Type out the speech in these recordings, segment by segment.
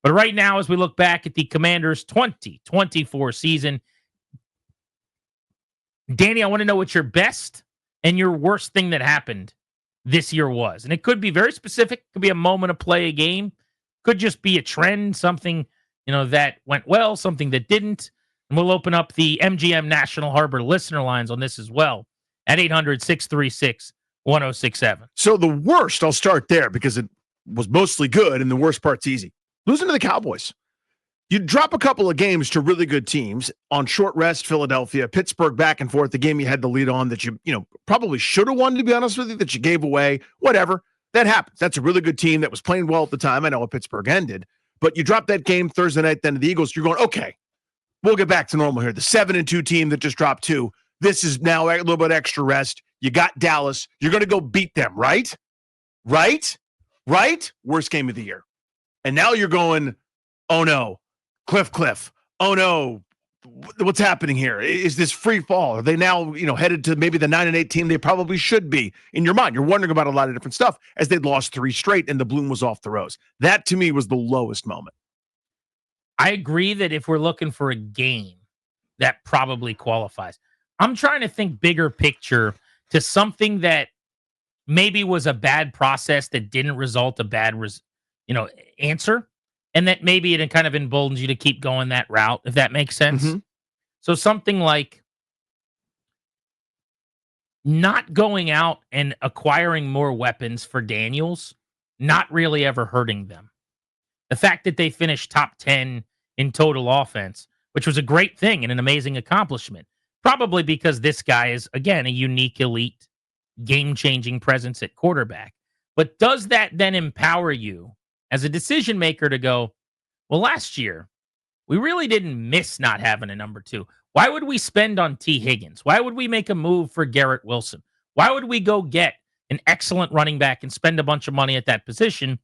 But right now, as we look back at the Commanders' 2024 season, Danny, I want to know what your best and your worst thing that happened this year was. And it could be very specific. It could be a moment of play, a game. Could just be a trend, something, that went well, something that didn't. And we'll open up the MGM National Harbor listener lines on this as well at 800-636-1067. So the worst, I'll start there because it was mostly good, and the worst part's easy. Losing to the Cowboys. You drop a couple of games to really good teams on short rest, Philadelphia, Pittsburgh, back and forth, the game you had the lead on that you probably should have won, to be honest with you, that you gave away, whatever. That happens. That's a really good team that was playing well at the time. I know how Pittsburgh ended, but you drop that game Thursday night, then to the Eagles, you're going, okay, we'll get back to normal here. The 7-2 team that just dropped 2. This is now a little bit extra rest. You got Dallas. You're going to go beat them, right? Right? Worst game of the year. And now you're going, oh no, Cliff. Oh no, what's happening here? Is this free fall? Are they now, headed to maybe the 9-8 team they probably should be? In your mind, you're wondering about a lot of different stuff as they'd lost 3 straight and the bloom was off the rose. That to me was the lowest moment. I agree that if we're looking for a game, that probably qualifies. I'm trying to think bigger picture to something that maybe was a bad process that didn't result a bad answer, and that maybe it kind of emboldens you to keep going that route, if that makes sense. Mm-hmm. So something like not going out and acquiring more weapons for Daniels, not really ever hurting them. The fact that they finished top 10 in total offense, which was a great thing and an amazing accomplishment, probably because this guy is, again, a unique, elite, game-changing presence at quarterback. But does that then empower you as a decision maker to go, well, last year, we really didn't miss not having a number 2. Why would we spend on T. Higgins? Why would we make a move for Garrett Wilson? Why would we go get an excellent running back and spend a bunch of money at that position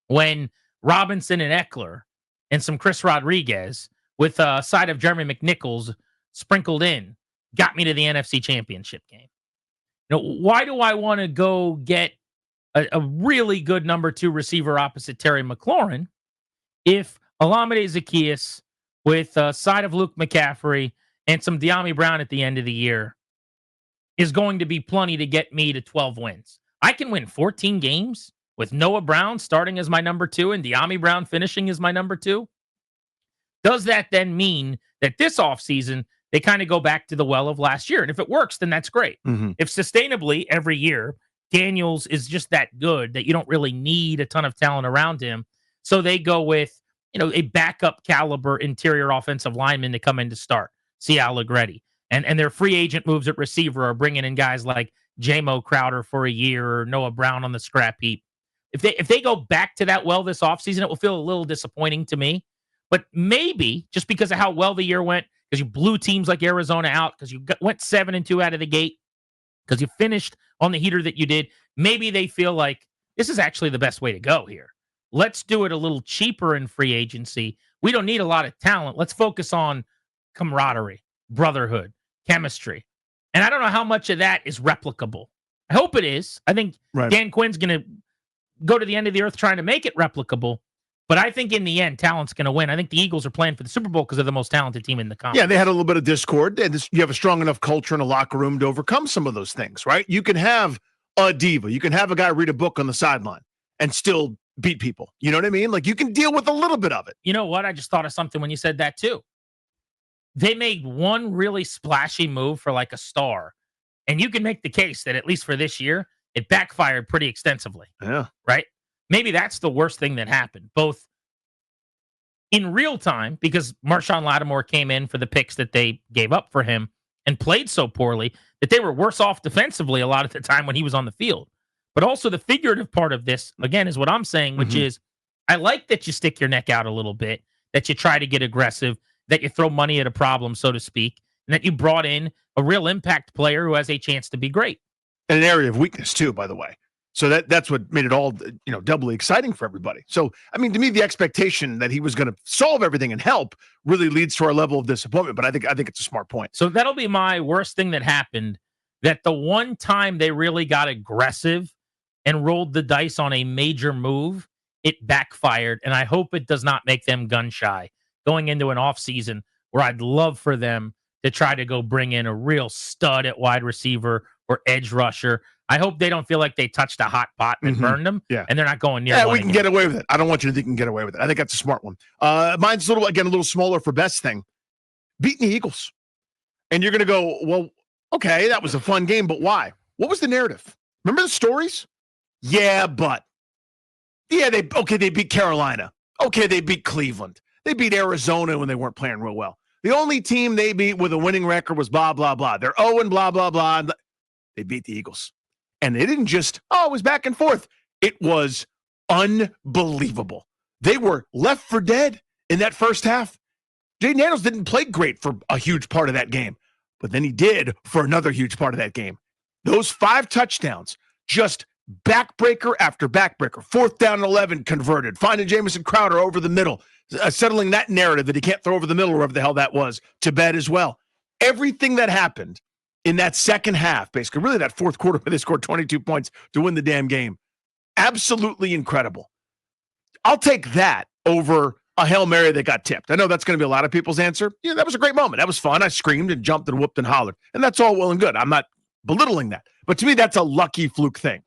when Robinson and Eckler and some Chris Rodriguez with a side of Jeremy McNichols sprinkled in got me to the NFC Championship game? Why do I want to go get a really good number 2 receiver opposite Terry McLaurin if Olamide Zaccheaus with a side of Luke McCaffrey and some De'Ami Brown at the end of the year is going to be plenty to get me to 12 wins? I can win 14 games with Noah Brown starting as my number 2 and De'Ami Brown finishing as my number 2. Does that then mean that this offseason they kind of go back to the well of last year? And if it works, then that's great. Mm-hmm. If sustainably every year Daniels is just that good that you don't really need a ton of talent around him, so they go with a backup caliber interior offensive lineman to come in to start, see Allegretti, and their free agent moves at receiver are bringing in guys like J-Mo Crowder for a year or Noah Brown on the scrap heap. If they go back to that well this offseason, it will feel a little disappointing to me. But maybe just because of how well the year went, because you blew teams like Arizona out, because you went 7-2 out of the gate, because you finished on the heater that you did, maybe they feel like this is actually the best way to go here. Let's do it a little cheaper in free agency. We don't need a lot of talent. Let's focus on camaraderie, brotherhood, chemistry. And I don't know how much of that is replicable. I hope it is. I think Dan Quinn's going to go to the end of the earth trying to make it replicable. But I think in the end, talent's going to win. I think the Eagles are playing for the Super Bowl because they're the most talented team in the conference. Yeah, they had a little bit of discord. And you have a strong enough culture in a locker room to overcome some of those things, right? You can have a diva. You can have a guy read a book on the sideline and still beat people. You know what I mean? Like, you can deal with a little bit of it. You know what? I just thought of something when you said that, too. They made one really splashy move for like a star. And you can make the case that at least for this year, it backfired pretty extensively. Yeah. Right? Maybe that's the worst thing that happened, both in real time, because Marshon Lattimore came in for the picks that they gave up for him and played so poorly that they were worse off defensively a lot of the time when he was on the field. But also the figurative part of this, again, is what I'm saying, which is I like that you stick your neck out a little bit, that you try to get aggressive, that you throw money at a problem, so to speak, and that you brought in a real impact player who has a chance to be great. And an area of weakness, too, by the way. So that's what made it all, doubly exciting for everybody. So, I mean, to me, the expectation that he was going to solve everything and help really leads to our level of disappointment. But I think it's a smart point. So that'll be my worst thing that happened, that the one time they really got aggressive and rolled the dice on a major move, it backfired, and I hope it does not make them gun shy going into an offseason where I'd love for them to try to go bring in a real stud at wide receiver or edge rusher. I hope they don't feel like they touched a hot pot and burned them, and they're not going near one we can again. get away with it. I don't want you to think you can get away with it. I think that's a smart one. Mine's a little smaller for best thing. Beating the Eagles. And you're going to go, well, okay, that was a fun game, but why? What was the narrative? Remember the stories? Yeah, they beat Carolina. Okay, they beat Cleveland. They beat Arizona when they weren't playing real well. The only team they beat with a winning record was blah, blah, blah. They're 0 and blah, blah, blah. They beat the Eagles. And they didn't just, it was back and forth. It was unbelievable. They were left for dead in that first half. Jaden Daniels didn't play great for a huge part of that game, but then he did for another huge part of that game. Those 5 touchdowns, just backbreaker after backbreaker. 4th down and 11 converted. Finding Jamison Crowder over the middle, settling that narrative that he can't throw over the middle, wherever the hell that was, to bed as well. Everything that happened in that second half, basically, really that fourth quarter where they scored 22 points to win the damn game. Absolutely incredible. I'll take that over a Hail Mary that got tipped. I know that's going to be a lot of people's answer. Yeah, that was a great moment. That was fun. I screamed and jumped and whooped and hollered. And that's all well and good. I'm not belittling that. But to me, that's a lucky fluke thing.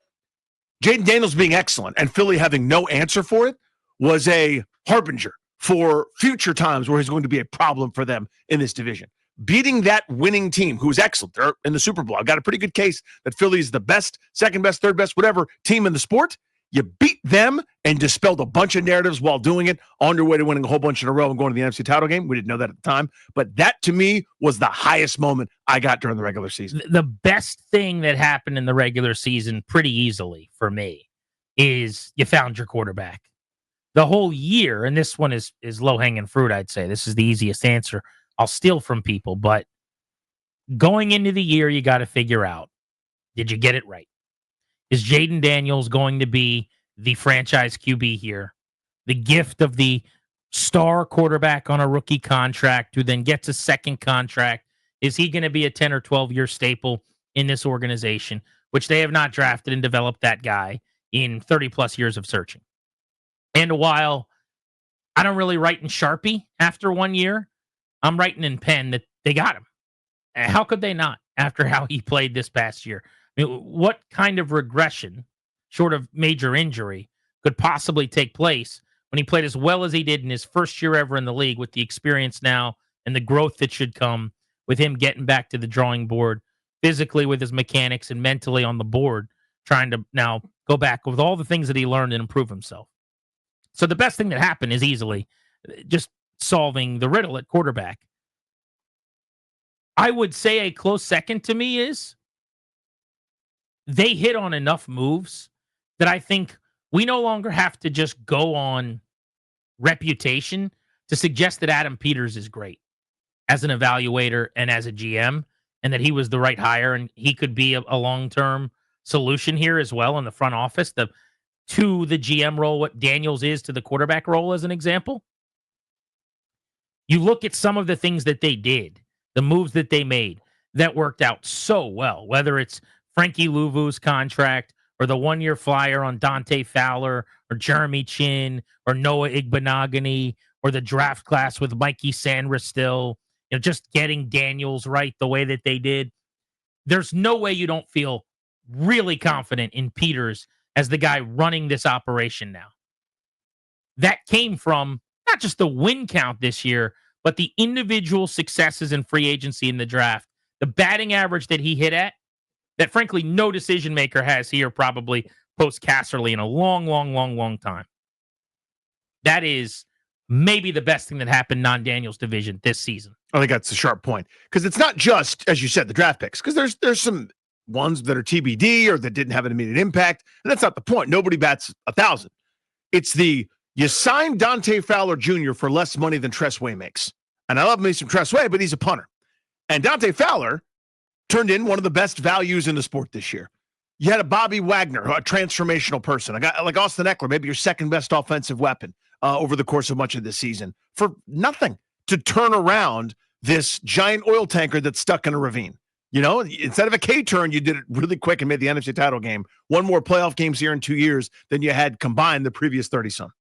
Jaden Daniels being excellent and Philly having no answer for it was a harbinger for future times where he's going to be a problem for them in this division. Beating that winning team, who's excellent, they're in the Super Bowl. I've got a pretty good case that Philly is the best, second best, third best, whatever team in the sport. You beat them and dispelled a bunch of narratives while doing it, on your way to winning a whole bunch in a row and going to the NFC title game. We didn't know that at the time. But that, to me, was the highest moment I got during the regular season. The best thing that happened in the regular season, pretty easily for me, is you found your quarterback. The whole year, and this one is low-hanging fruit, I'd say. This is the easiest answer I'll steal from people. But going into the year, you got to figure out, did you get it right? Is Jaden Daniels going to be the franchise QB here? The gift of the star quarterback on a rookie contract who then gets a second contract. Is he going to be a 10 or 12-year staple in this organization, which they have not drafted and developed that guy in 30-plus years of searching? And while I don't really write in Sharpie after 1 year, I'm writing in pen that they got him. How could they not after how he played this past year? I mean, what kind of regression, short of major injury, could possibly take place when he played as well as he did in his first year ever in the league, with the experience now and the growth that should come with him getting back to the drawing board physically with his mechanics and mentally on the board, trying to now go back with all the things that he learned and improve himself. So the best thing that happened is easily just solving the riddle at quarterback. I would say a close second to me is they hit on enough moves that I think we no longer have to just go on reputation to suggest that Adam Peters is great as an evaluator and as a GM, and that he was the right hire and he could be a long-term solution here as well in the front office to the GM role, what Daniels is to the quarterback role, as an example. You look at some of the things that they did, the moves that they made that worked out so well, whether it's Frankie Louvu's contract or the one-year flyer on Dante Fowler or Jeremy Chin or Noah Igbenogany or the draft class with Mikey Sandra still, just getting Daniels right the way that they did. There's no way you don't feel really confident in Peters as the guy running this operation now. That came from not just the win count this year, but the individual successes in free agency in the draft, the batting average that he hit at, that frankly no decision maker has here probably post Casserly in a long, long, long, long time. That is maybe the best thing that happened non-Daniels division this season. I think that's a sharp point, because it's not just, as you said, the draft picks, because there's some ones that are TBD or that didn't have an immediate impact, and that's not the point. Nobody bats 1,000. It's you signed Dante Fowler Jr. for less money than Tress Way makes. And I love me some Tress Way, but he's a punter. And Dante Fowler turned in one of the best values in the sport this year. You had a Bobby Wagner, a transformational person. A guy like Austin Eckler, maybe your second best offensive weapon over the course of much of this season, for nothing to turn around this giant oil tanker that's stuck in a ravine. You know, instead of a K turn, you did it really quick and made the NFC title game. One more playoff games here in 2 years than you had combined the previous 30 some.